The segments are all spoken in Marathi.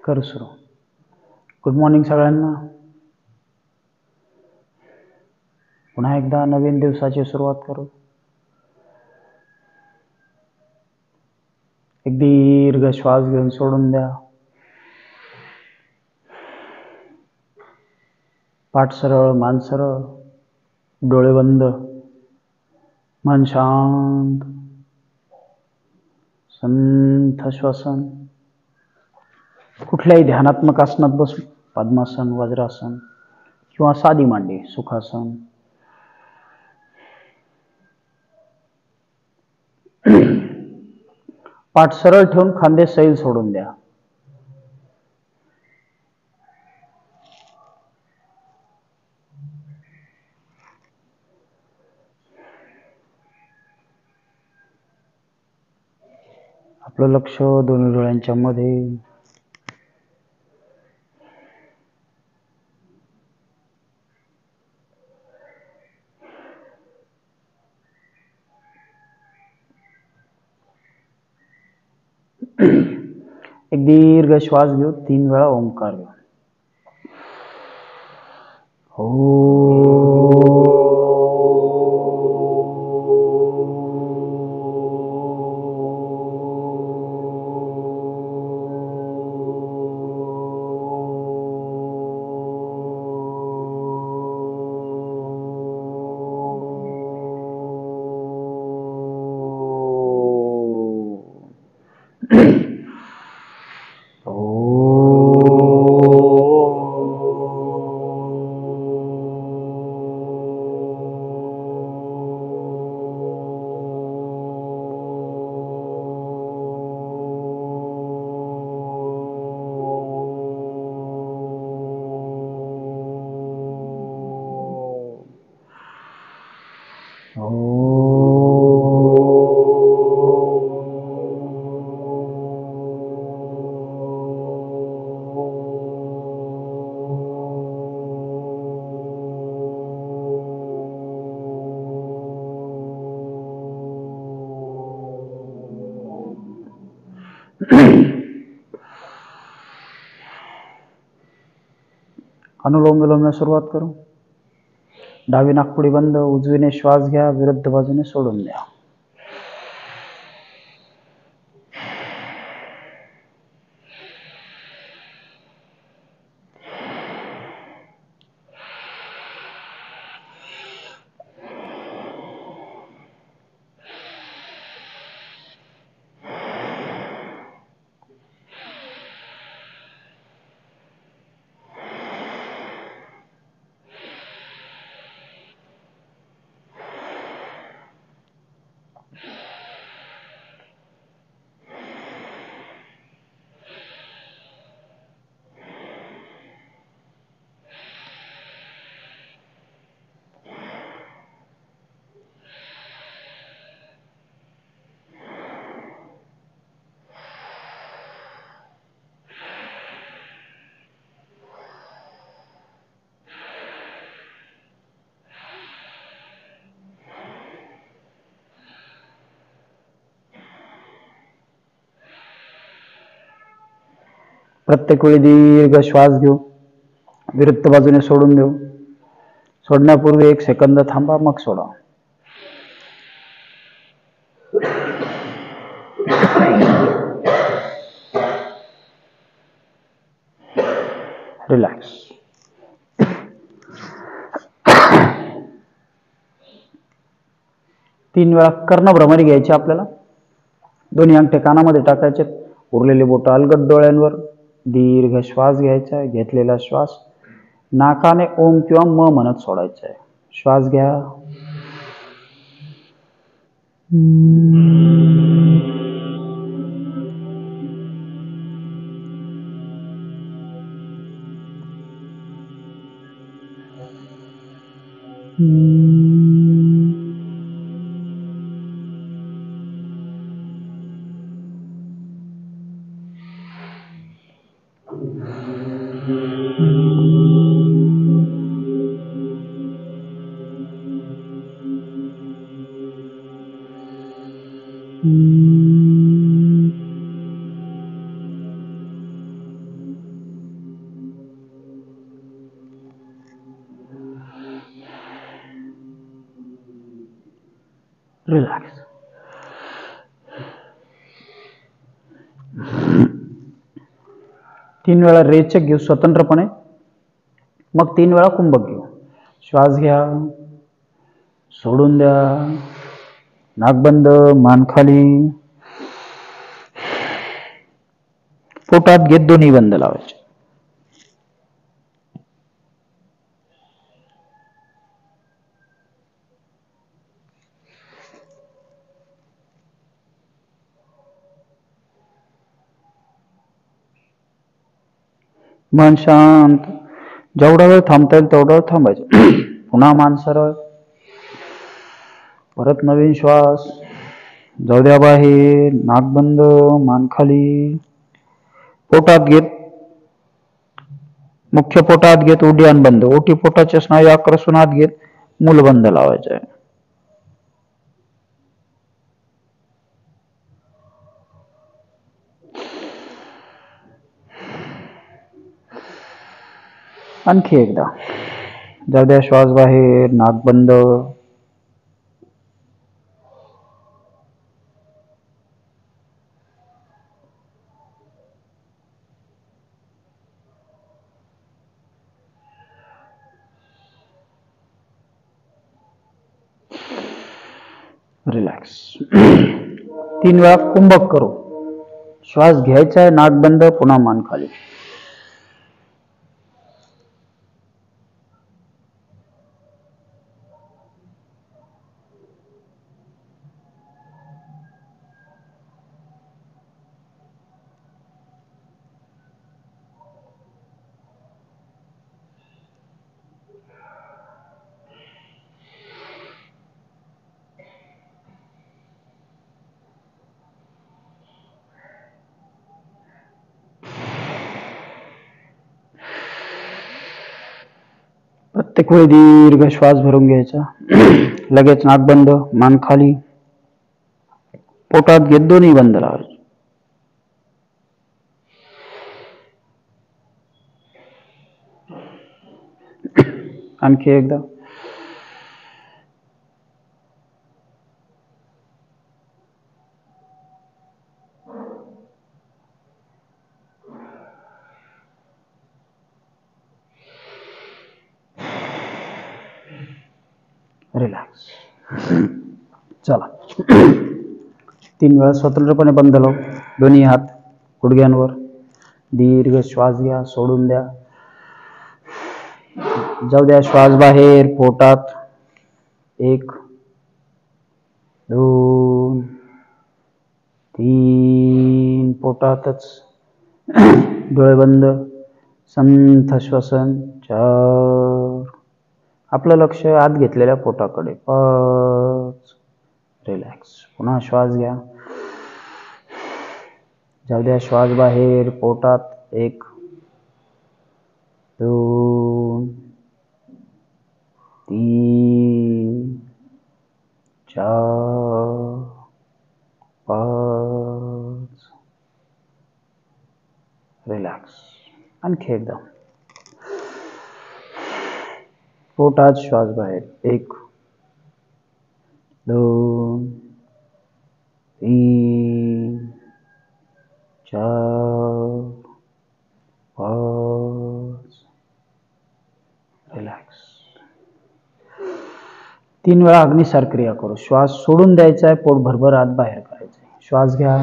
करू सुरू. गुड मॉर्निंग सगळ्यांना. पुन्हा एकदा नवीन दिवसाची सुरुवात करू. एक दीर्घ श्वास घेऊन सोडून द्या. पाठ सरळ, मान सरळ, डोळे बंद, मन शांत, संथ श्वसन. कुठल्याही ध्यानात्मक आसनात बसू. पद्मासन, वज्रासन किंवा साधी मांडी, सुखासन. पाठ सरळ ठेवून खांदे सैल सोडून द्या. आपलं लक्ष दोन्ही डोळ्यांच्या मध्ये. एक दीर्घ श्वास घेऊ. 3 वेळा ओंकार घेऊ. अनुलोम विलोमने सुरुवात करू. डावी नाकपुडी बंद. उजवीने श्वास घ्या. विरुद्ध बाजूने सोडून द्या. प्रत्येक वेळी दीर्घ श्वास घेऊ. विरुद्ध बाजूने सोडून देऊ. सोडण्यापूर्वी 1 सेकंद थांबा, मग सोडा. रिलॅक्स. तीन वेळा कर्णभ्रमरी घ्यायची आपल्याला. दोन्ही अंगठे कानामध्ये टाकायचे. उरलेले बोट अलगद डोळ्यांवर. दीर्घ श्वास घ्यायचा. घेतलेला श्वास नाकाने ओम किंवा म म्हणत सोडायचा आहे. श्वास घ्या. रिलॅक्स. तीन वेळा रेचक घेऊ स्वतंत्रपणे, मग 3 वेळा कुंभक घेऊ. श्वास घ्या, सोडून द्या, नाक बंद, मान खाली, पोटात घेत दोन्ही बंद लावायचे. मन शांत. जेवढा वेळ थांबता येईल तेवढा वेळ थांबायचं. पुन्हा मान सरळ, परत नवीन श्वास. जाऊ द्या बाहेर, नाक बंद, मान खाली, पोटात घेत, मुख्य पोटात घेत उड्डाण बंद. ओटी पोटाचे स्नायू आकर्षून आत घेत मूलबंद लावायचे आहे. आणखी एकदा. जाऊ द्या श्वास बाहेर, नाक बंद, रिलॅक्स. 3 वेळा कुंभक करू. श्वास घ्यायचा आहे, नाक बंद, पुन्हा मान खाली. प्रत्येक वेळी दीर्घ श्वास भरून घ्यायचा. लगेच नाक बंद, मान खाली, पोटात घेत दोन्ही बंद लावायचे. आणखी एकदा. रिलॅक्स. चला. 3 वेळा स्वतंत्रपणे बंद लावू. दोन्ही हात गुडघ्यांवर. दीर्घ श्वास घ्या, सोडून द्या. जाऊ द्या श्वास बाहेर, पोटात 1 2 3, पोटातच. डोळे बंद, संथ श्वसन. 4. आपलं लक्ष आत घेतलेल्या पोटाकडे. 5. रिलॅक्स. पुन्हा श्वास घ्या. जाऊ द्या श्वास बाहेर, पोटात 1 2 3 4 5. रिलॅक्स. आणखी एकदा. पोटात श्वास बाहेर. 1 2 3 4 5. रिलॅक्स. 3 वेळा अग्निसार क्रिया करू. श्वास सोडून द्यायचा आहे, पोट भरभर आत बाहेर करायचं आहे. श्वास घ्या.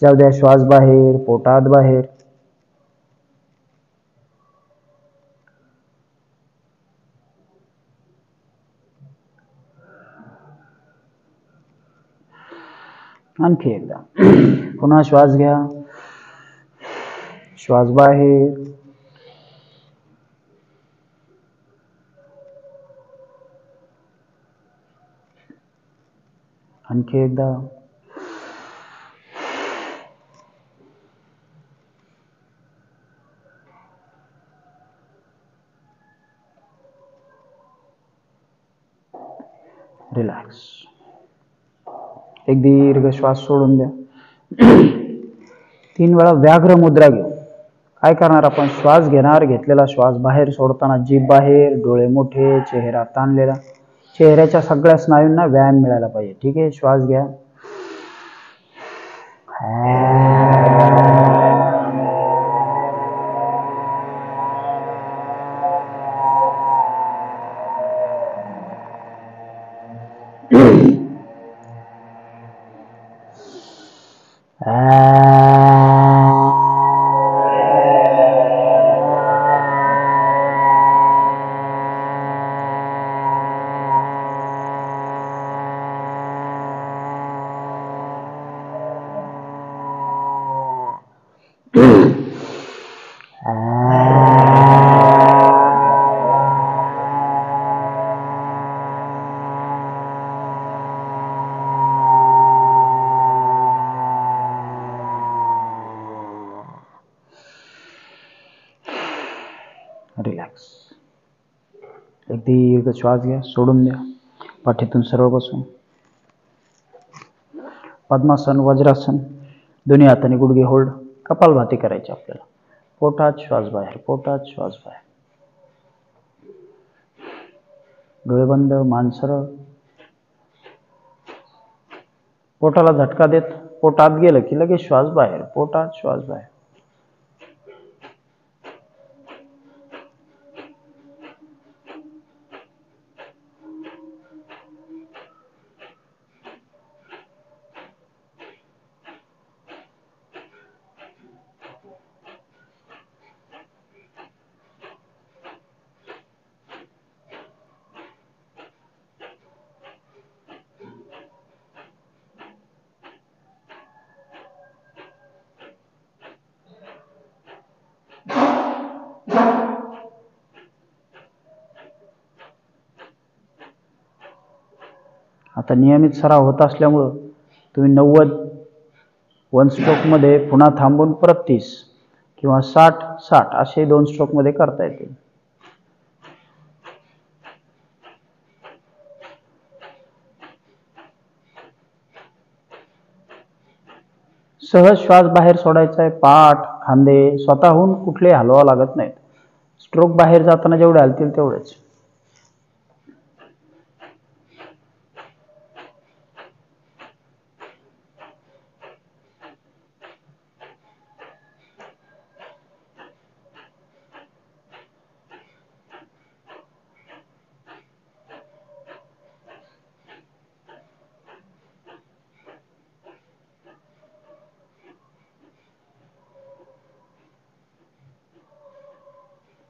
जाऊ द्या श्वास बाहेर, पोटात बाहेर. आणखी एकदा. पुन्हा श्वास घ्या. श्वास बाहेर. आणखी एकदा. रिलॅक्स. एक दीर्घ श्वास सोडून द्या. 3 वेळा व्याघ्र मुद्रा घेऊ. काय करणार आपण? श्वास घेणार, घेतलेला श्वास बाहेर सोडताना जीभ बाहेर, डोळे मोठे, चेहरा ताणलेला, चेहऱ्याच्या सगळ्या स्नायूंना व्यायाम मिळाला पाहिजे. ठीक आहे, श्वास घ्या. रिलॅक्स. एक दीर्घ श्वास घ्या, सोडून द्या. पाठीतून सरळ बसून पद्मासन, वज्रासन, दोन्ही हाताने गुडघे होल्ड. कपालभाती करायची आपल्याला. पोटात श्वास बाहेर, पोटात श्वास बाहेर. डोळे बंद, मान सरळ. पोटाला झटका देत पोटात गेलं की लगेच श्वास बाहेर, पोटात श्वास बाहेर. आता नियमित सराव होत असल्यामुळं तुम्ही 90 1 स्ट्रोक मध्ये पुन्हा थांबून परत 30 किंवा 60 असे 2 स्ट्रोक मध्ये करता येतील. सहज श्वास बाहेर सोडायचा आहे. पाठ, खांदे स्वतःहून कुठले हलवा लागत नाहीत. स्ट्रोक बाहेर जाताना जेवढे हलतील तेवढेच.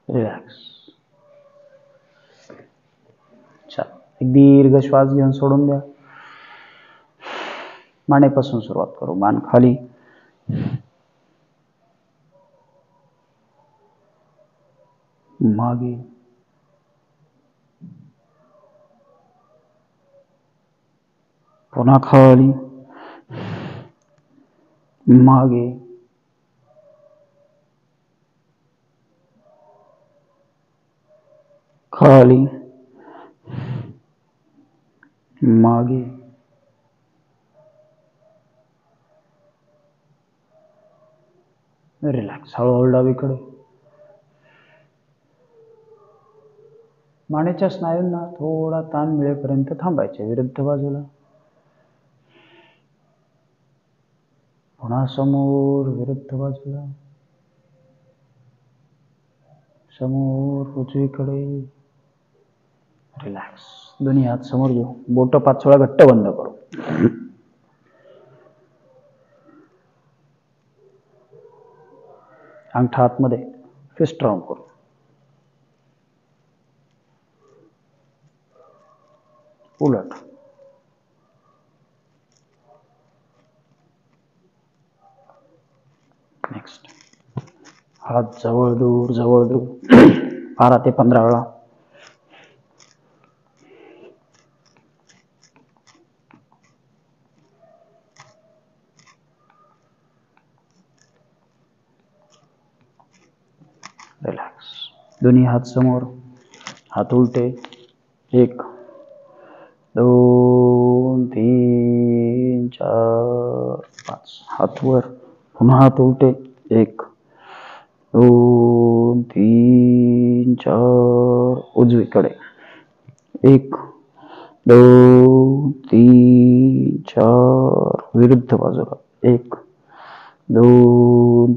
रिलॅक्स. एक दीर्घ श्वास घेऊन सोडून द्या. मानेपासून सुरुवात करू. मान खाली, मागे, पुन्हा खाली, मागे, खाली, मागे, रिलॅक्स. हळूहळू डावीकडे. मानेच्या स्नायूंना थोडा ताण मिळेपर्यंत थांबायचे. विरुद्ध बाजूला. पुन्हा समोर, विरुद्ध बाजूला, समोर, उजवीकडे. रिलॅक्स. दोन्ही हात समोर घेऊ. बोट 5 वेळा घट्ट बंद करू. अंगठा आतमध्ये, फिस्ट राऊंड करू. उलट. नेक्स्ट. हात जवळ दूर, जवळ दूर 12 ते 15 वेळा. रिलॅक्स. दोन्ही हात समोर, हात उलटे. 1 2 3 4 5. हात वर, पुन्हा हात उलटे. 1 2 3 4. उजवीकडे. 1 2 3 4 विरुद्ध बाजूला 1 2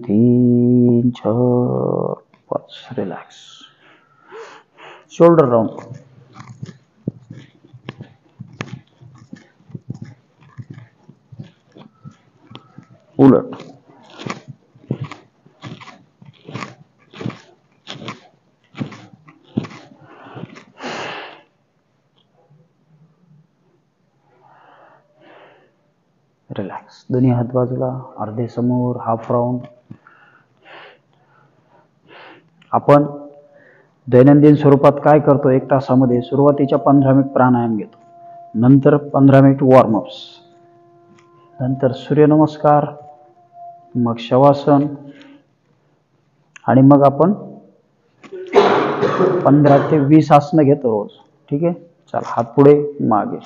3 4 5 रिलॅक्स शोल्डर राउंड उलट रिलॅक्स दोन्ही हात बाजूला अर्धे समोर हाफ राउंड आपण दैनंदिन स्वरूपात काय करतो 1 तासामध्ये सुरुवातीच्या 15 मिनिट प्राणायाम घेतो नंतर 15 मिनिट वॉर्मअप्स नंतर सूर्यनमस्कार मग शवासन आणि मग आपण 15 ते 20 आसनं घेतो रोज ठीक आहे चला हात पुढे मागे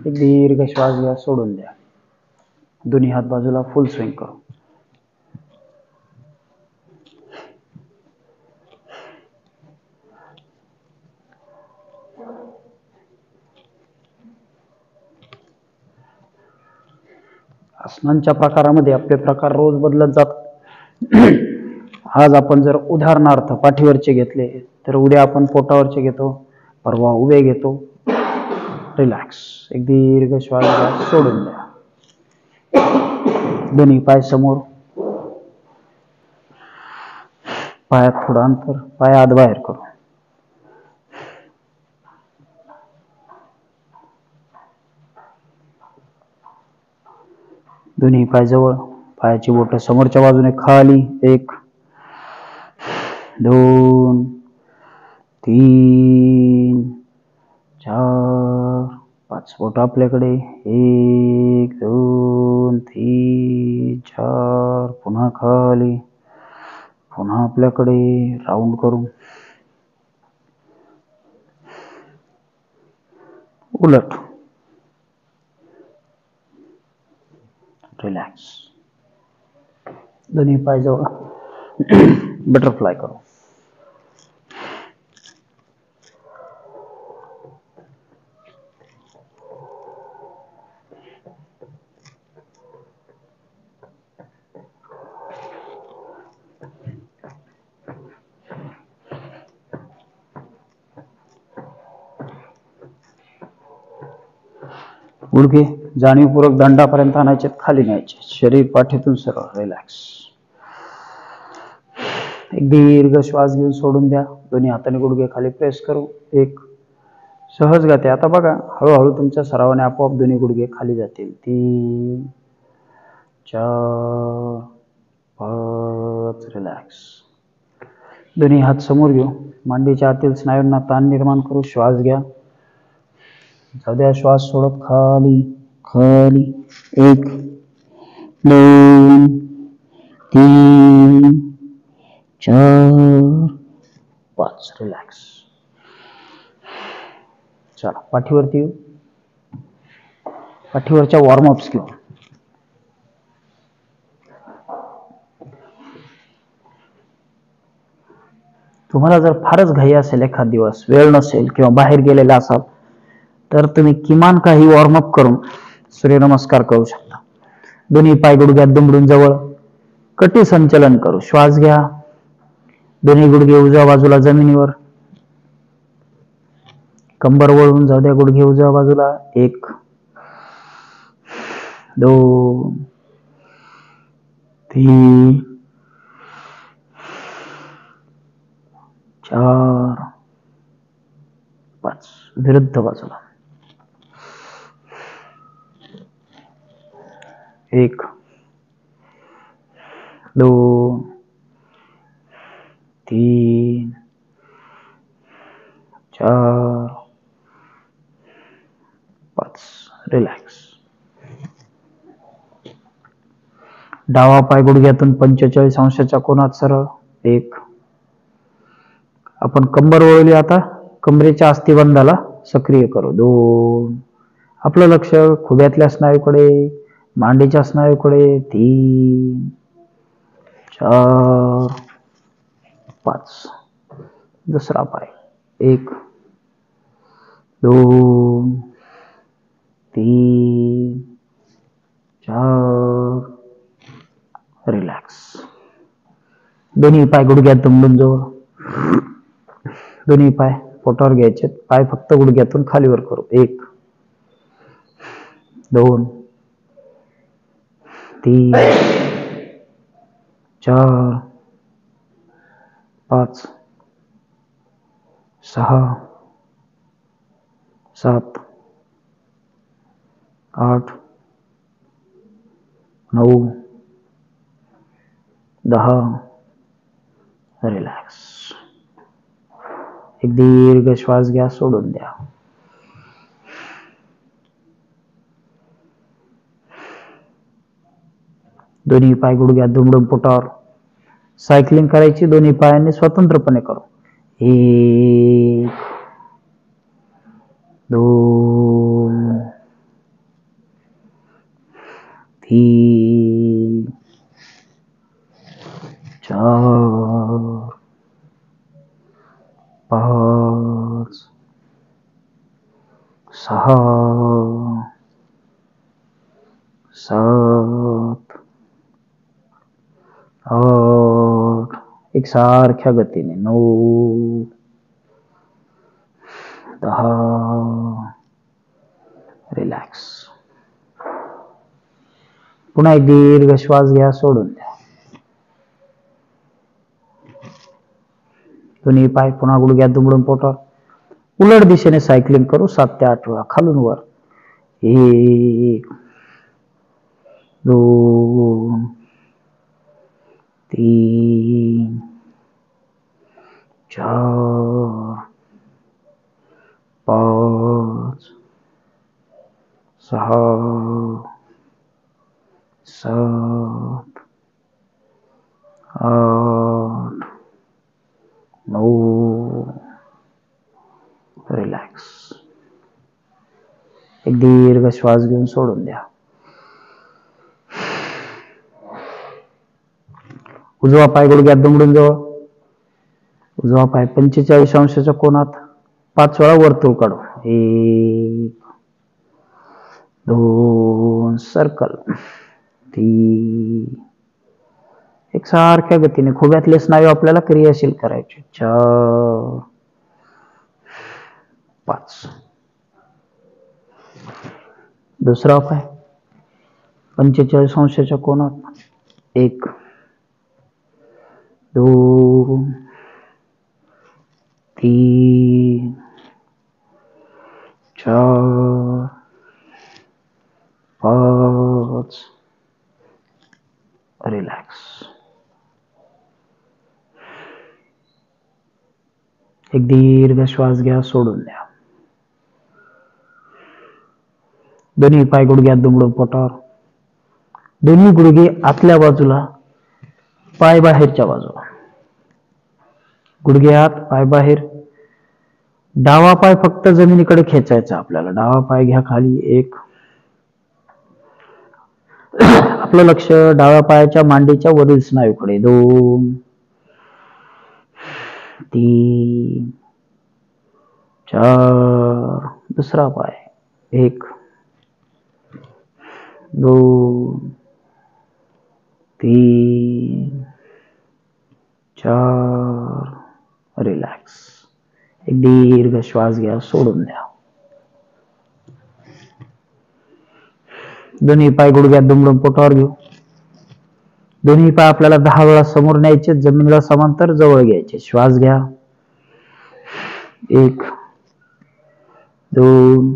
एक दीर्घ श्वास घ्या सोडून द्या दोन्ही हात बाजूला फुल स्विंग करू आसनांच्या प्रकारामध्ये आपले प्रकार रोज बदलत जातात आज आपण जर उदाहरणार्थ पाठीवरचे घेतले तर उद्या आपण पोटावरचे घेतो परवा उभे घेतो रिलॅक्स एक दीर्घ श्वास घ्या सोडून द्या दोन्ही पाय समोर पायात थोडं अंतर पाय आत बाहेर करू दोन्ही पाय जवळ पायाची बोटं समोरच्या बाजूने खाली 1 2 3 4 5 बोटं आपल्याकडे 1 2 3 4 पुन्हा खाली पुन्हा आपल्याकडे राउंड करू उलट रिलॅक्स दोन्ही पाय जवळ बटरफ्लाय करू गुडघे जाणीवपूर्वक दंडापर्यंत आणायचे खाली न्यायचे शरीर पाठीतून सरळ रिलॅक्स एक दीर्घ श्वास घेऊन सोडून द्या दोन्ही हाताने गुडघे खाली प्रेस करू 1 सहज गती आता बघा हळूहळू तुमच्या सरावाने आपोआप दोन्ही गुडघे खाली जातील 3 4 5 रिलॅक्स दोन्ही हात समोर घेऊ मांडीच्या आतील स्नायूंना ताण निर्माण करू श्वास घ्या जाऊ द्या श्वास सोडत खाली खाली 1 2 3 4 5 रिलॅक्स चला पाठीवरती येऊ पाठीवरच्या वॉर्मअप्स घेऊ तुम्हाला जर फारच घाई असेल एखाद दिवस वेळ नसेल किंवा बाहेर गेलेला असाल तर तुम्ही किमान काही वॉर्मअप करून सूर्यनमस्कार करू शकता दोन्ही पाय गुडघ्यात दुमडून जवळ कटी संचलन करू श्वास घ्या दोन्ही गुडघे उजव्या बाजूला जमिनीवर कंबर वळून जाऊ द्या गुडघे उजव्या बाजूला 1 2 3 4 5 विरुद्ध बाजूला 1 2 3 4 5 रिलॅक्स डावा पाय गुडघ्यातून 45 अंशाच्या कोनात सरळ 1 आपण कंबर वळवली आता कमरेच्या अस्थिबंधाला सक्रिय करू. 2. आपलं लक्ष खुब्यातल्या स्नायूकडे, मांडीच्या स्नायूकडे. 3, 4, 5. दुसरा पाय. 1, 2, 3, 4. रिलॅक्स. दोन्ही पाय गुडघ्यात दुमडून जवळ. दोन्ही पाय पोटावर घ्यायचे. पाय फक्त गुडघ्यातून खालीवर करू. 1, 2, 3, 4, 5, 6, 7, 8, 9, 10. रिलॅक्स. एक दीर्घ श्वास घ्या, सोडून द्या. दोन्ही पाय गुडघ्यात दुमडून पोटावर. सायकलिंग करायची दोन्ही पायांनी स्वतंत्रपणे करू. 1, 2, 3, 4, 5, 6, 7, 8. एकसारख्या गतीने. 9, 10. रिलॅक्स. पुन्हा एक दीर्घ श्वास घ्या, सोडून द्या. दोन्ही पाय पुन्हा गुडघ्यात दुमडून पोटावर. उलट दिशेने सायकलिंग करू 7 ते 8 वेळा खालून वर. 1, 2, 3, 4, 5, 6, 7, 8, 9. रिलॅक्स. एक दीर्घ श्वास घेऊन सोडून द्या. उजवा पाय गुडघ्यात दुमडून जवळ. उजवा पाय 45 अंशाच्या कोनात 5 वेळा वर्तुळ काढू. 1, 2. सर्कल. 3. एकसारख्या गतीने खुब्यातले स्नायू आपल्याला क्रियाशील करायचे. 4, 5. दुसरा पाय 45 अंशाच्या कोनात. 1, 2, 3, 4, 5. रिलॅक्स. एक दीर्घ श्वास घ्या, सोडून द्या. दोन्ही पाय गुडघ्यात दुमडून पोटावर. दोन्ही गुडघे आतल्या बाजूला, पाय बाहेरच्या बाजूला. गुडघे आत, पाय बाहेर. डावा पाय फक्त जमिनीकडे खेचायचा आपल्याला. डावा पाय घ्या खाली. 1. आपलं लक्ष डाव्या पायाच्या मांडीच्या वरील स्नायूकडे. 2, 3, 4. दुसरा पाय. 1, 2, 3, 4. रिलॅक्स. एक दीर्घ श्वास घ्या, सोडून द्या. दोन्ही पाय गुडघ्यात दुमडून पोटावर घेऊ. दोन्ही पाय आपल्याला 10 वेळा समोर न्यायचे, जमिनीला समांतर जवळ घ्यायचे. श्वास घ्या. 1, 2,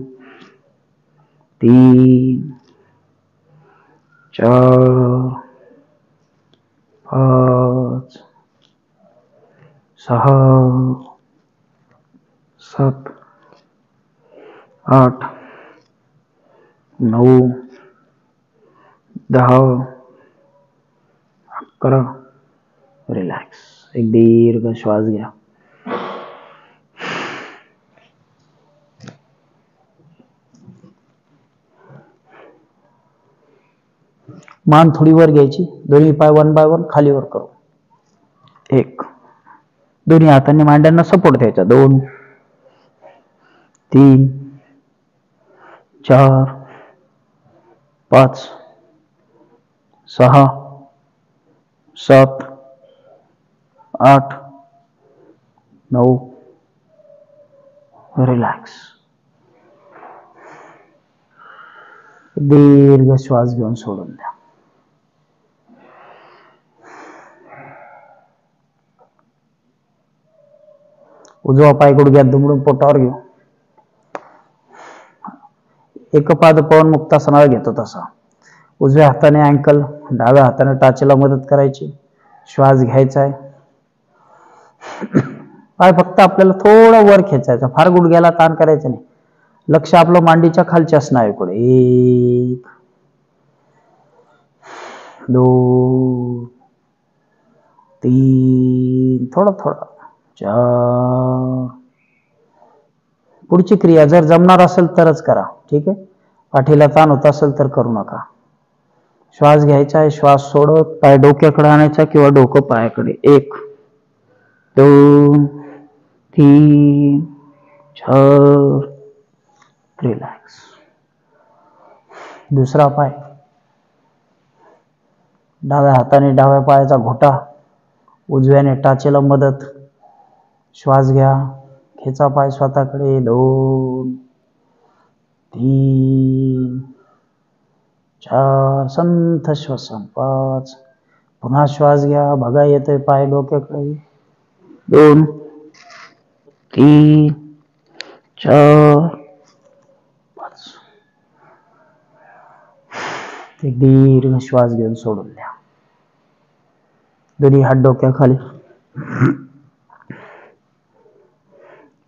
3, 4, 5, 6, 7, 8, 9, 10, 11. रिलॅक्स. एक दीर्घ श्वास घ्या. मान थोडी वर घ्यायची, दोन्ही पाय 1 बाय 1 खाली वर करू. 1, दोन्ही हातांनी मांड्यांना सपोर्ट द्यायचा. 2, 3, 4, 5, 6, 7, 8, 9. रिलॅक्स. दीर्घ श्वास घेऊन सोडून द्या. उजवा पाय गुडघ्यात दुमडून पोटावर घेऊ. एकपाद पवन मुक्तासनाला घेतो तसा. उजव्या हाताने अँकल, डाव्या हाताने टाचेला मदत करायची. श्वास घ्यायचा आहे. पाय फक्त आपल्याला थोडा वर खेचायचा, फार गुडघ्याला ताण करायचा नाही. लक्ष आपलं मांडीच्या खालच्या स्नायूकडे. 1, 2, 3, थोडा 4. पुढची क्रिया जर जमणार असेल तरच करा, ठीक आहे. पाठीला ताण होत असेल तर करू नका. श्वास घ्यायचा आहे. श्वास सोडत पाय डोक्याकडे आणायचा किंवा डोकं पायाकडे. 1, 2, 3, 4. रिलॅक्स. दुसरा पाय, डाव्या हाताने डाव्या पायाचा घोटा, उजव्याने टाचेला मदत. श्वास घ्या. खेचा पाय स्वतःकडे. 2, 3, 4. संथ श्वसन. 5. पुन्हा श्वास घ्या. बघा येतोय पाय डोक्याकडे. 2, 3, 4, 5. एक दीर्घ श्वास घेऊन सोडून द्या. दोन्ही हात डोक्याखाली.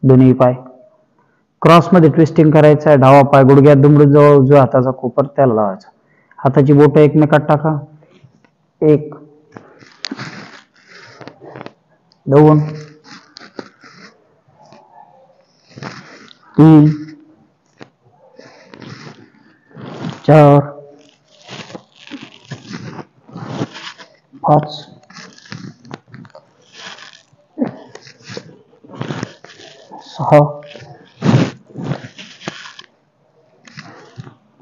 दोन्ही पाय क्रॉस मध्ये ट्विस्टिंग करायचं आहे. डावा पाय गुडघ्यात दुमडून जवळ उजव्या हाताचा कोपर त्याला लावायचा. हाताची बोटं एकमेकात टाका. 1, 2, 3, 4, 5, 6,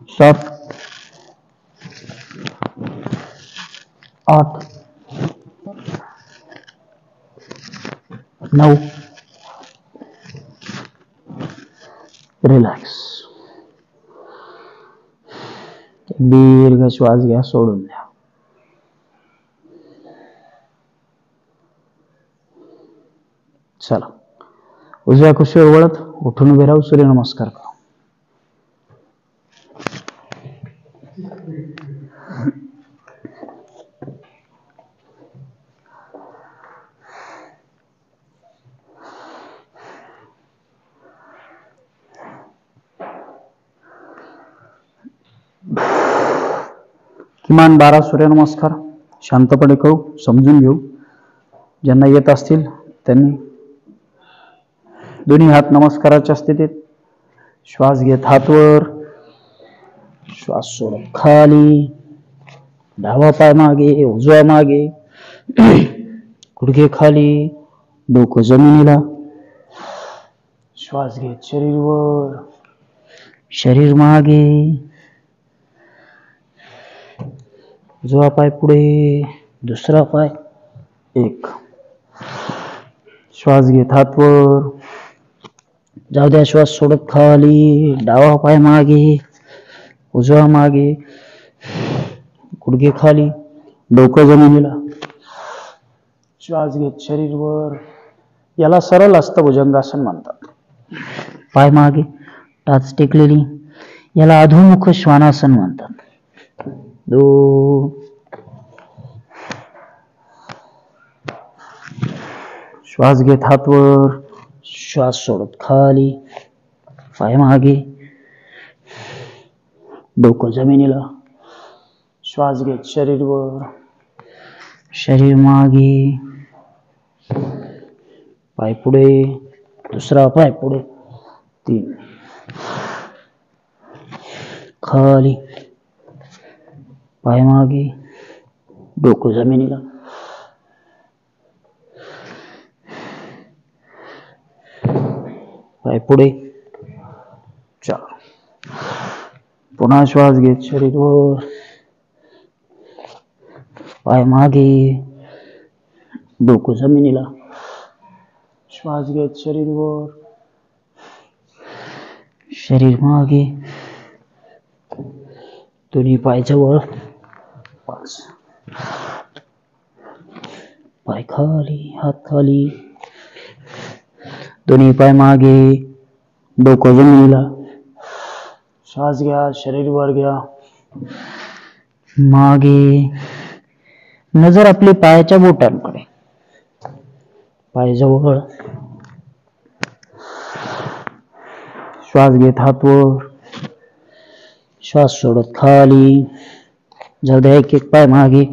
7, 8, 9. रिलॅक्स. दीर्घ श्वास घ्या. सोडून द्या. चला, उजव्या कुशीवर वळत उठून उभे राहू. सूर्यनमस्कार करा. किमान 12 सूर्यनमस्कार शांतपणे करू, समजून घेऊ. ज्यांना येत असतील त्यांनी दोन्ही हात नमस्काराच्या स्थितीत. श्वास घेत हात वर, श्वास सोडत खाली. डावा पाय मागे, उजवा मागे, गुडघे खाली, डोकं जमिनीला. श्वास घेत शरीर वर, शरीर मागे. उजवा पाय पुढे, दुसरा पाय. 1, श्वास घेत हात वर, जाऊ द्या. श्वास सोडत खाली. डावा पाय मागे, उजवा मागे, गुडघे खाली, डोकं जमिनीला. श्वास घेत शरीर वर. याला सरळ हस्तभुजंगासन म्हणतात. पाय मागे, टाच टेकलेली. याला अधोमुख श्वानासन म्हणतात. 2, श्वास घेत हात वर, श्वास सोडत खाली. पाय मागे, डोकं जमिनीला. श्वास घेत शरीर वर, शरीर मागे, पाय पुढे, दुसरा पाय पुढे. 3, खाली. पाय मागे, डोकं जमिनीला. पाय पुढे. 4. पुन्हा श्वास घेत शरीर वर, पाय मागे, डोकं जमिनीला. श्वास घेत शरीर वर, शरीर मागे, दोन्ही पाय जवळ. 5. पाय खाली, हात खाली, दोन्ही पाय मागे, डोकं जमिनीला. श्वास घ्या, शरीर वर घ्या, मागे. नजर आपली पायाच्या बोटांकडे. पाय जवळ. श्वास घेत हात वर, श्वास सोडत खाली. जाऊ द्या, एक एक पाय मागे,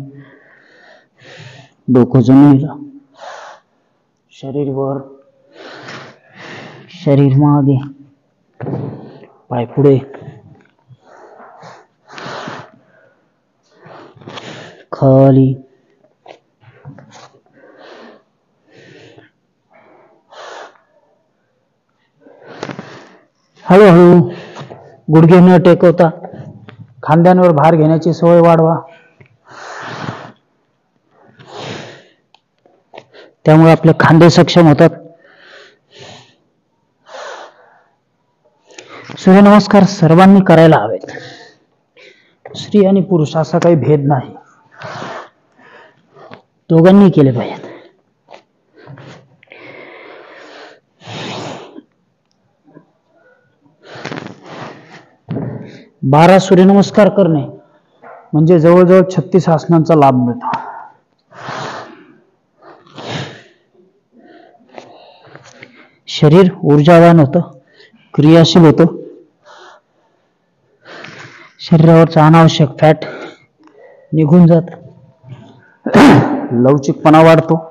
डोकं जमिनीला. शरीर वर, शरीर मागे, पाय पुढे, खाली. हळूहळू गुडघे न टेकवता खांद्यांवर भार घेण्याची सवय वाढवा. त्यामुळे आपले खांदे सक्षम होतात. सूर्यनमस्कार सर्वांनी करायला हवेत. स्त्री आणि पुरुष असा काही भेद नाही, दोघांनी केले पाहिजेत. बारा सूर्यनमस्कार करणे म्हणजे जवळजवळ 36 आसनांचा लाभ मिळतो. शरीर ऊर्जावान होतं, क्रियाशील होतं. शरीरावरचा अनावश्यक फॅट निघून जात, लवचिकपणा वाढतो.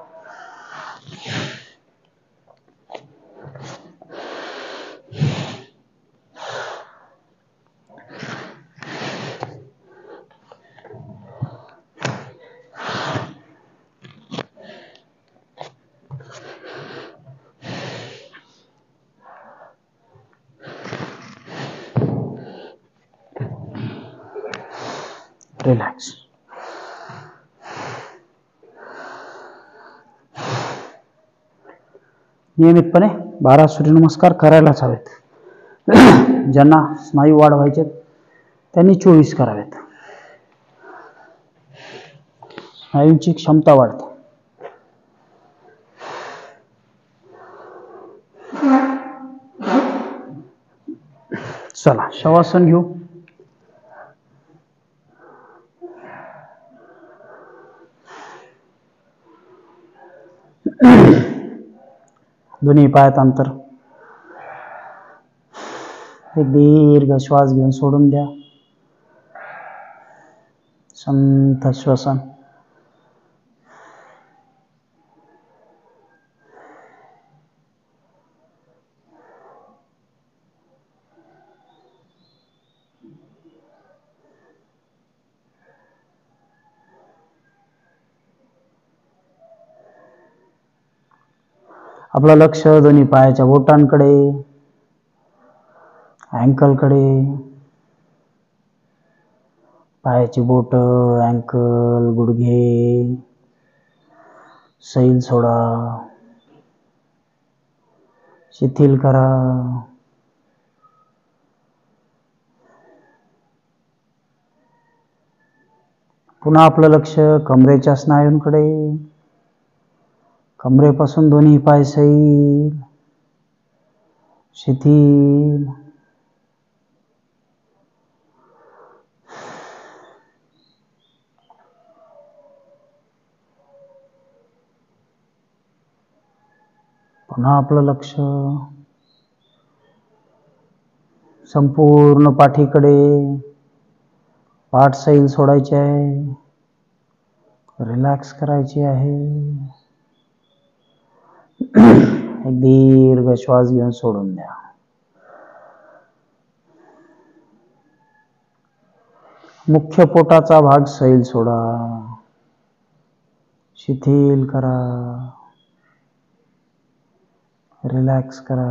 रिलॅक्स. नियमितपणे 12 सूर्यनमस्कार करायलाच हवेत. ज्यांना स्नायू वाढवायचे त्यांनी 24 करावेत. स्नायूंची क्षमता वाढते. चला शवासन घेऊ. दोन्ही पायात अंतर. एक दीर्घ श्वास घेऊन सोडून द्या. संथ श्वसन. आपलं लक्ष दोन्ही पायाच्या बोटांकडे, अँकलकडे. पायाची बोट, अँकल, गुडघे, सैल सोडा, शिथिल करा. पुन्हा आपलं लक्ष कमरेच्या स्नायूंकडे. कमरेपासून दोन्ही पाय सैल, शिथिल. पुन्हा आपलं लक्ष संपूर्ण पाठीकडे. पाठ सैल सोडायची आहे, रिलॅक्स करायची आहे. एक दीर्घ श्वास घेऊन सोडून द्या. मुख्य पोटाचा भाग सैल सोडा, शिथिल करा, रिलॅक्स करा.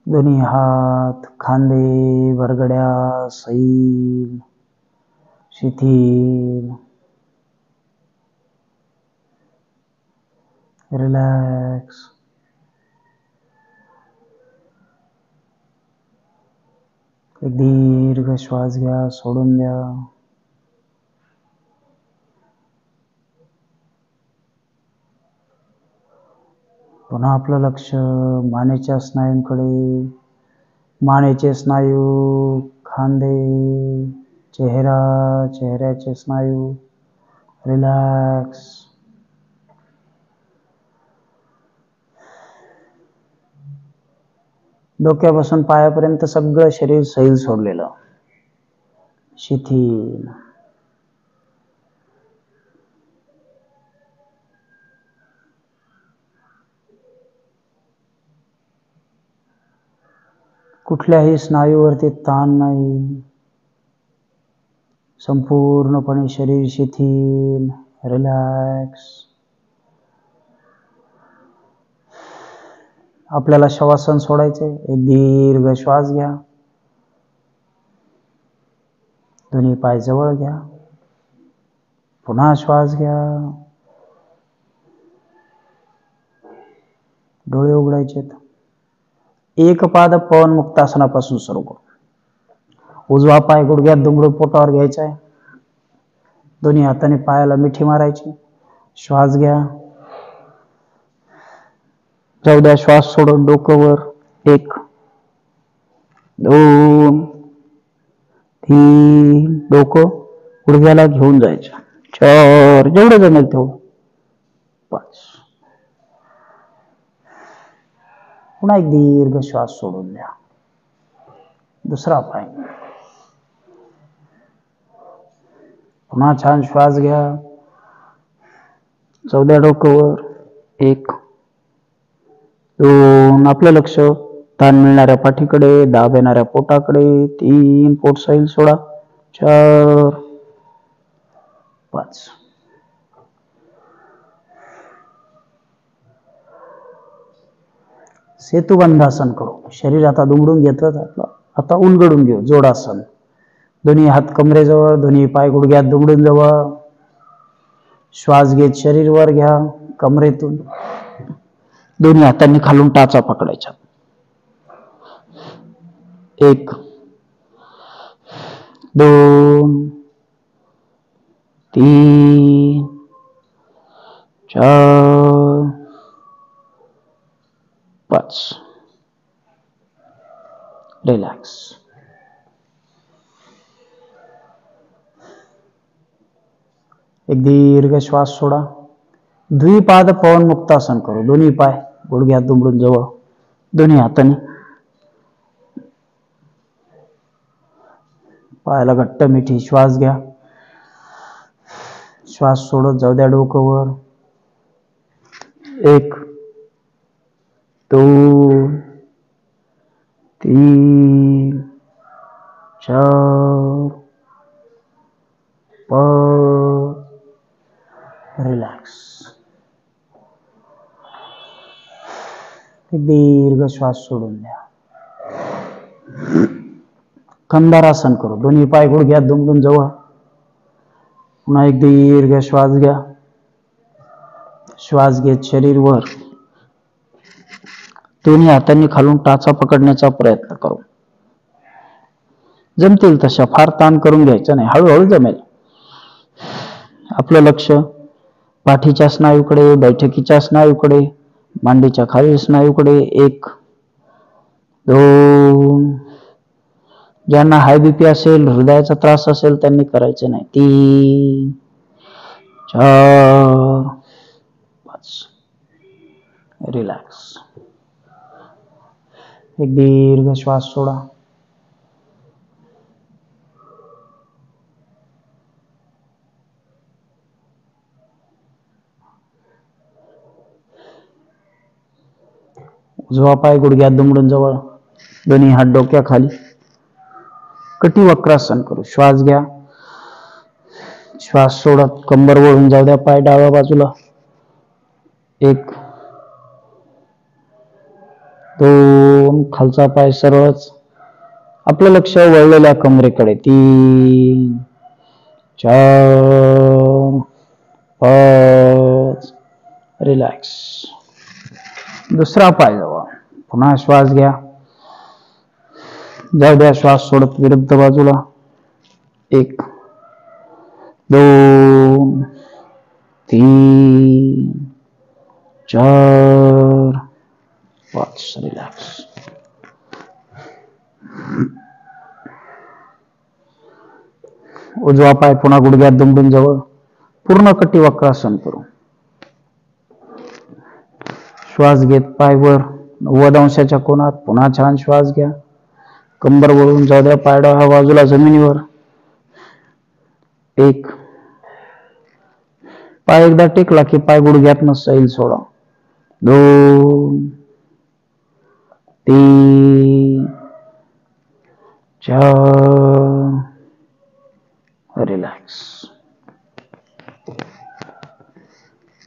दोन्ही हात, खांदे, बरगड्या सैल, शिथिल, रिलॅक्स. एक दीर्घ श्वास घ्या, सोडून द्या. पुन्हा आपलं लक्ष मानेच्या स्नायूंकडे. मानेचे स्नायू, खांदे, चेहरा, चेहऱ्याचे स्नायू, रिलॅक्स. डोक्यापासून पायापर्यंत सगळं शरीर सैल सोडलेलं, शिथिल. कुठल्याही स्नायूवरती ताण नाही, संपूर्णपणे शरीर शिथिल, रिलॅक्स. आपल्याला शवासन सोडायचे. एक दीर्घ श्वास घ्या, दोन्ही पाय जवळ घ्या, पुन्हा श्वास घ्या, डोळे उघडायचे. एक पाद पवन मुक्तासनापासून सुरू करू. उजवा पाय गुडघ्यात दुमडून पोटावर घ्यायचा आहे. दोन्ही हाताने पायाला मिठी मारायची. श्वास घ्या, जाऊ द्या. श्वास सोडून डोकं वर. 1 2 3, डोकं गुडघ्याला घेऊन जायचं. 4, जेवढं जमेल तेवढं. 5. पुन्हा एक दीर्घ श्वास सोडून द्या. दुसरा पाय. पुन्हा छान श्वास घ्या, जाऊ द्या डोकं वर. 1 2, आपलं लक्ष ताण मिळणाऱ्या पाठीकडे, दाब येणाऱ्या पोटाकडे. 3, पोट सैल सोडा. 4 5. सेतुबंधासन करू. शरीर आता दुमडून घेतलं, आता उलगडून घेऊ. जोडासन. दोन्ही हात कमरेजवळ, दोन्ही पाय गुडघ्यात दुमडून जवळ. श्वास घेत शरीर वर घ्या, कमरेतून. दोन्ही हातांनी खालून टाचा पकडायच्या. 1 2 3 4 5. रिलॅक्स. एक दीर्घ श्वास सोडा. द्विपाद पवन मुक्तासन करू. दोन्ही पाय गुडघ्यात दुमडून जवळ, दोन्ही हाताने पायाला घट्ट मिठी. श्वास घ्या, श्वास सोडत जाऊ द्या डोकं वर. 1 2 3 4 5. रिलॅक्स. एक दीर्घ श्वास सोडून द्या. कंधारासन करू. दोन्ही पाय गुडघ्यात दुमडून जवळ. पुन्हा एक दीर्घ श्वास घ्या. श्वास घेत शरीर वर. दोन्ही हातांनी खालून टाचा पकडण्याचा प्रयत्न करू. जमतील तशा, फार ताण करून घ्यायचा नाही, हळूहळू जमेल. आपलं लक्ष पाठीच्या स्नायूकडे, बैठकीच्या स्नायूकडे, मांडीच्या खालील स्नायूकडे. 1 2. ज्यांना हाय बीपी असेल, हृदयाचा त्रास असेल त्यांनी करायचं नाही. 3 4 5. रिलॅक्स. एक दीर्घ श्वास सोडा. उजवा पाय गुडघ्यात दुमडून जवळ, दोन्ही हात डोक्याखाली. कटी वक्रासन करू. श्वास घ्या, श्वास सोडत कंबर वळून जाऊ द्या. पाय डाव्या बाजूला. 1 2, खालचा पाय सरळच. आपलं लक्ष वळलेल्या कमरेकडे. 3 4 5. रिलॅक्स. दुसरा पाय जवळ. पुन्हा श्वास घ्या, जाऊ द्या. श्वास सोडत विरुद्ध बाजूला. 1 2 3 4 5. रिलॅक्स. उजवा पाय पुन्हा गुडघ्यात दुमडून जवळ. पूर्ण कटी वक्रासन करू. श्वास घेत पाय वर 90 अंशाच्या कोनात. पुन्हा छान श्वास घ्या, कंबर वळून जाऊ द्या. पाय डाव्या बाजूला जमिनीवर. 1 पाय एकदा टेकला की पाय गुडघ्यातनं सैल सोडा. 2 3 4. रिलॅक्स.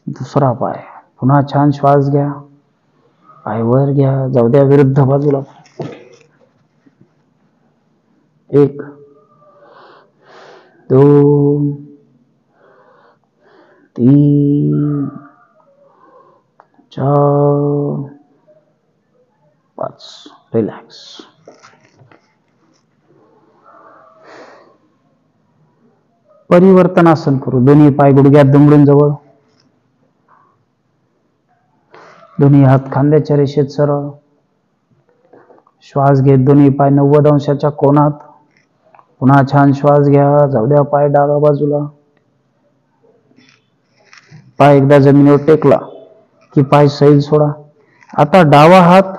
दुसरा पाय. पुन्हा छान श्वास घ्या, पाय वर घ्या, जाऊ द्या विरुद्ध बाजूला. 1 2 3 4 5. रिलॅक्स. परिवर्तनासन करू. दोन्ही पाय गुडघ्यात दुमडून जवळ, दोन्ही हात खांद्याच्या रेषेत सरळ. श्वास घेत दोन्ही पाय 90 अंशाच्या कोनात. पुन्हा छान श्वास घ्या, जाऊ द्या. पाय डाव्या बाजूला. पाय एकदा जमिनीवर टेकला की पाय सैल सोडा. आता डावा हात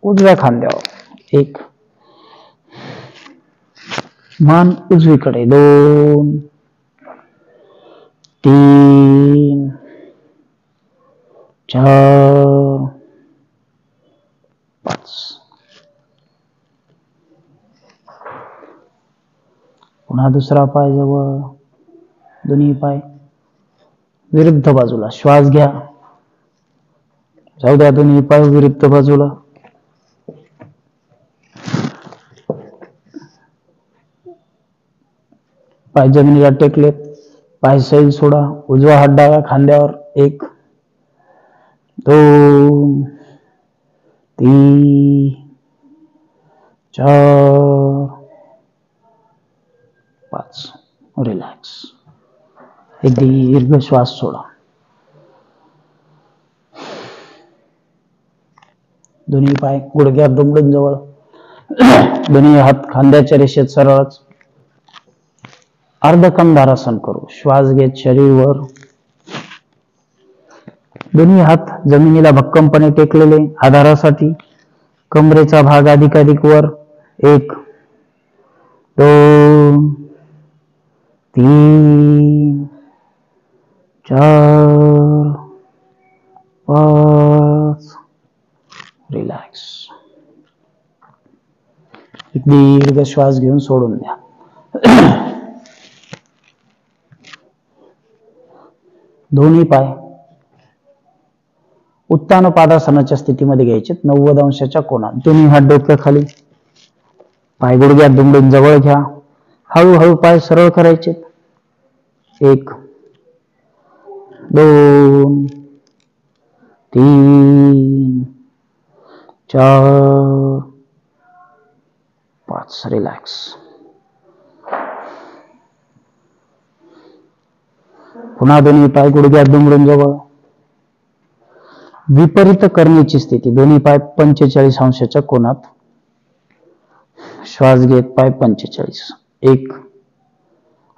उजव्या खांद्यावर. 1 मान उजवीकडे. 2 3 4 5. पुन्हा दुसरा पाय जवळ, दोन्ही पाय विरुद्ध बाजूला. श्वास घ्या, जाऊ द्या. दोन्ही पाय विरुद्ध बाजूला. पाय जमिनीला टेकलेत, पाय सैल सोडा. उजवा हात डाव्या खांद्यावर. 1 2 3 4 5. रिलॅक्स. एक दीर्घ श्वास सोडा. दोन्ही पाय गुडघ्यात दुमडून जवळ, दोन्ही हात खांद्याच्या रेषेत सरळच. अर्धकंधारासन करू. श्वास घेत शरीर वर, दोन्ही हात जमिनीला भक्कमपणे टेकलेले. आधारासाठी कमरेचा भाग अधिकाधिक वर. 1 2 3 4 5. रिलॅक्स. एक दीर्घ श्वास घेऊन सोडून द्या. दोन्ही पाय उत्तान पादासनाच्या स्थितीमध्ये घ्यायचे 90 अंशाच्या कोनात. दोन्ही हात डोक्याखाली, पाय गुडघ्यात दुमडून जवळ घ्या. हळूहळू पाय सरळ करायचे. 1 2 3 4 5. रिलॅक्स. पुन्हा दोन्ही पाय गुडघ्यात दुमडून जवळ. विपरीत करणीची स्थिती. दोन्ही पाय 45 अंशाच्या कोनात. श्वास घेत पाय 45. 1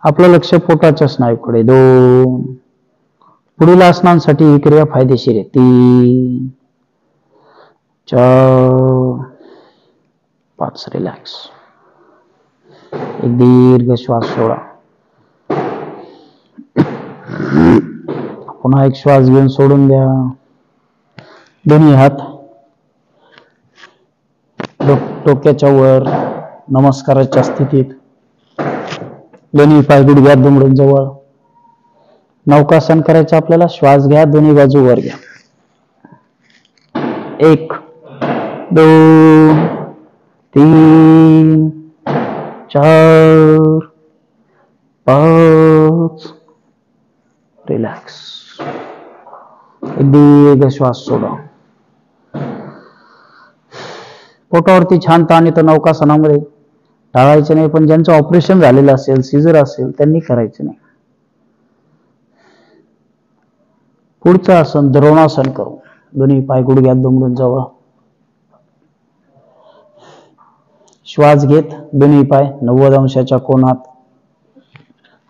आपलं लक्ष पोटाच्या स्नायूकडे. 2 पुढील आसनांसाठी ही क्रिया फायदेशीर आहे. 3 4 5. रिलॅक्स. एक दीर्घ श्वास सोडा. पुन्हा एक श्वास घेऊन सोडून द्या. दोन्ही हात डोक्याच्या वर नमस्काराच्या स्थितीत, दोन्ही पाय गुडघ्यात दुमडून जवळ. नौकासन करायचं आपल्याला. श्वास घ्या, दोन्ही बाजू वर घ्या. 1 2 3 4 5. रिलॅक्स. दीर्घ श्वास सोडा. पोटावरती छान ताण येतो नौकासनामध्ये. टाळायचे नाही, पण ज्यांचं ऑपरेशन झालेलं असेल, सीझर असेल, त्यांनी करायचे नाही. पुढचं आसन द्रोणासन करू. दोन्ही पाय गुडघ्यात दुमडून जवळ. श्वास घेत दोन्ही पाय 90 अंशाच्या कोनात.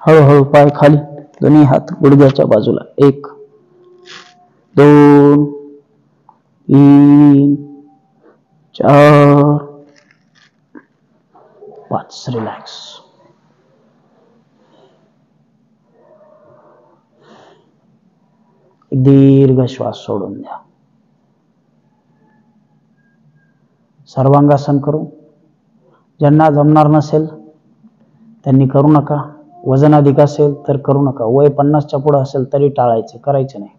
हळूहळू पाय खाली, दोन्ही हात गुडघ्याच्या बाजूला. 1 2 3 4 5. रिलॅक्स. दीर्घ श्वास सोडून द्या. सर्वांगासन करू. ज्यांना जमणार नसेल त्यांनी करू नका. वजन अधिक असेल तर करू नका. वय 50च्या पुढे असेल तरी टाळायचे, करायचे नाही.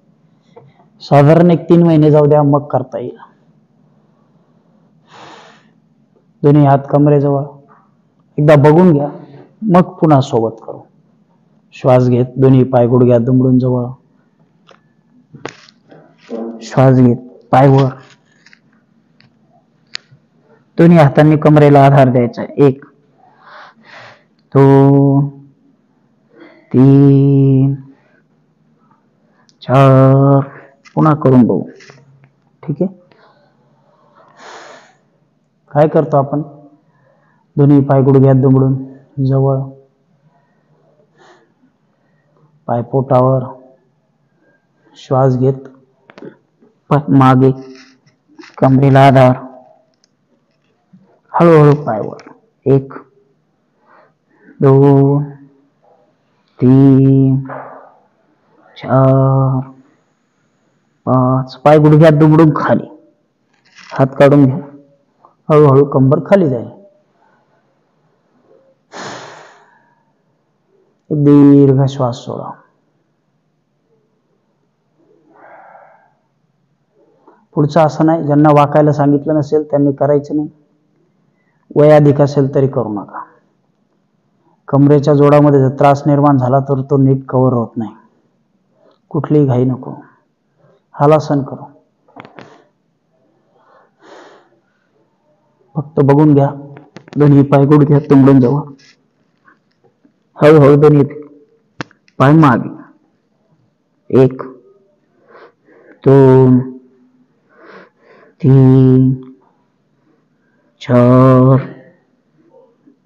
साधारण 1-3 महिने जाऊ द्या, मग करता येईल. दोन्ही हात कमरेजवळ. एकदा बघून घ्या, मग पुन्हा सोबत करू. श्वास घेत दोन्ही पाय गुडघ्यात दुमडून जवळ. श्वास घेत पाय वर. दोन्ही हातांनी कमरेला आधार द्यायचा. 1 2 3 4. पुन्हा करून बघू. ठीक आहे. काय करतो आपण? दोन्ही पाय गुडघ्यात दुमडून जवळ. पाय पोटावर. श्वास घेत मागे, कमरेला आधार. हळूहळू पाय वर. 1 2 3 4 5. पाय गुडघ्यात दुमडून खाली. हात काढून घ्या. हळूहळू कंबर खाली जाईल. एक दीर्घ श्वास सोडा. पुढचं आसन आहे. ज्यांना वाकायला सांगितलं नसेल त्यांनी करायचं नाही. वय अधिक असेल तरी करू नका. कमरेच्या जोडामध्ये जर त्रास निर्माण झाला तर तो नीट कव्हर होत नाही. कुठलीही घाई नको. हलासन करू. फक्त बघून घ्या. दोन्ही पाय गुडघ्यात दुमडून जवळ. हळूहळू दोन्ही पाय मागे. 1 2 3 4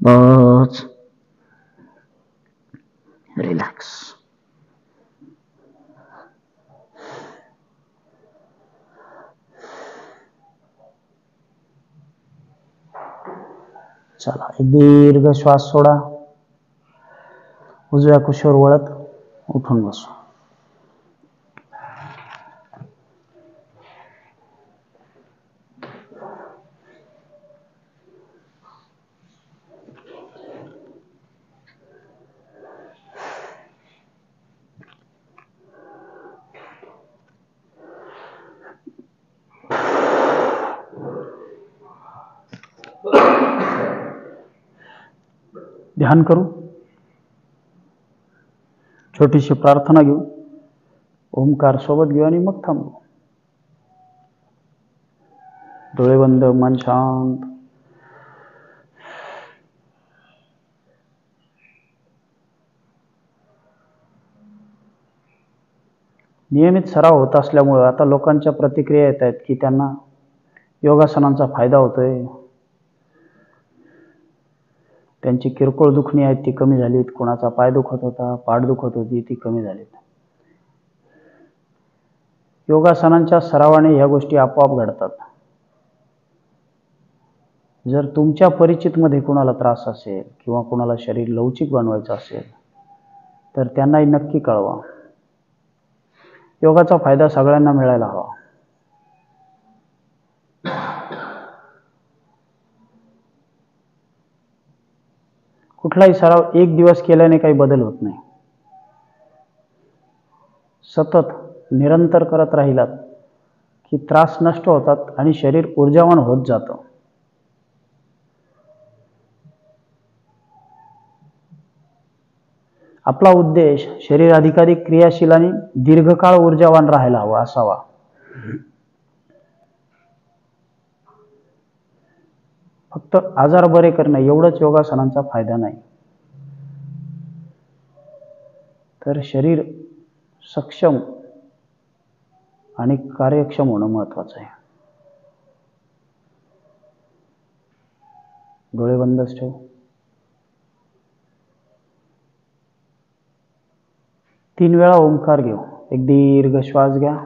5. रिलॅक्स. चला, एक दीर्घ श्वास सोडा. उजव्या कुशीवर वळत उठून बसू. ध्यान करू. छोटीशी प्रार्थना घेऊ. ओंकार सोबत घेऊ आणि मग थांबू. डोळे बंद, मन शांत. नियमित सराव होत असल्यामुळे आता लोकांच्या प्रतिक्रिया येत आहेत की त्यांना योगासनांचा फायदा होतोय. त्यांची किरकोळ दुखणी आहेत ती कमी झालीत. कोणाचा पाय दुखत होता, पाठ दुखत होती, ती कमी झालीत. योगासनांच्या सरावाने ह्या गोष्टी आपोआप घडतात. जर तुमच्या परिचित मध्ये कोणाला त्रास असेल किंवा कोणाला शरीर लवचिक बनवायचं असेल तर त्यांनाही नक्की कळवा. योगाचा फायदा सगळ्यांना मिळायला हवा. कुठलाही सराव एक दिवस केल्याने काही बदल होत नाही. सतत निरंतर करत राहिलात की त्रास नष्ट होतात आणि शरीर ऊर्जावान होत जातं. आपला उद्देश शरीर अधिकाधिक क्रियाशील आणि दीर्घकाळ ऊर्जावान राहायला हवा असावा. फक्त आजार बरे करणे एवढंच योगासनांचा फायदा नाही, तर शरीर सक्षम आणि कार्यक्षम होणं महत्वाचं आहे. डोळे बंदच ठेव. 3 वेळा ओंकार घेऊ. एक दीर्घ श्वास घ्या.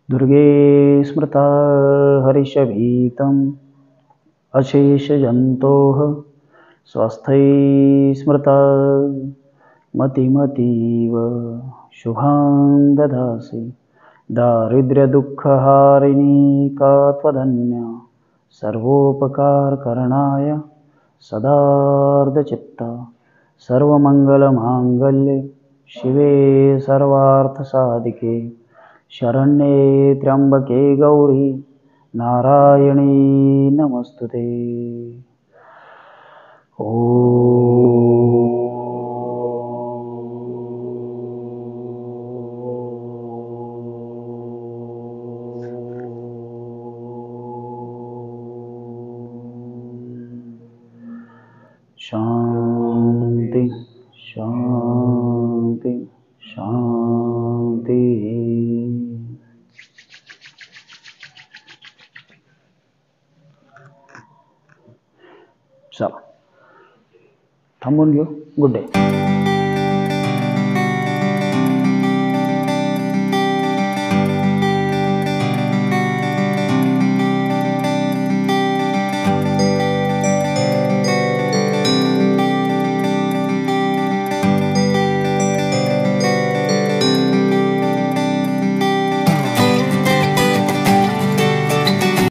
दुर्गे स्मृता हरिषभीतम् अशेषजन्तोः स्वस्थै स्मृता मतिमतीव शुभां ददासि दारिद्र्यदुःखहारिणी का त्वदन्या सर्वोपकारकरणाय सदार्धचित्ता सर्वमङ्गलमाङ्गल्ये शिवे सर्वार्थसाधिके शरण्ये त्र्यंबके गौरी नारायणी नमस्तुते. शांति शांति शांति. चला थांबून घेऊ. Good day.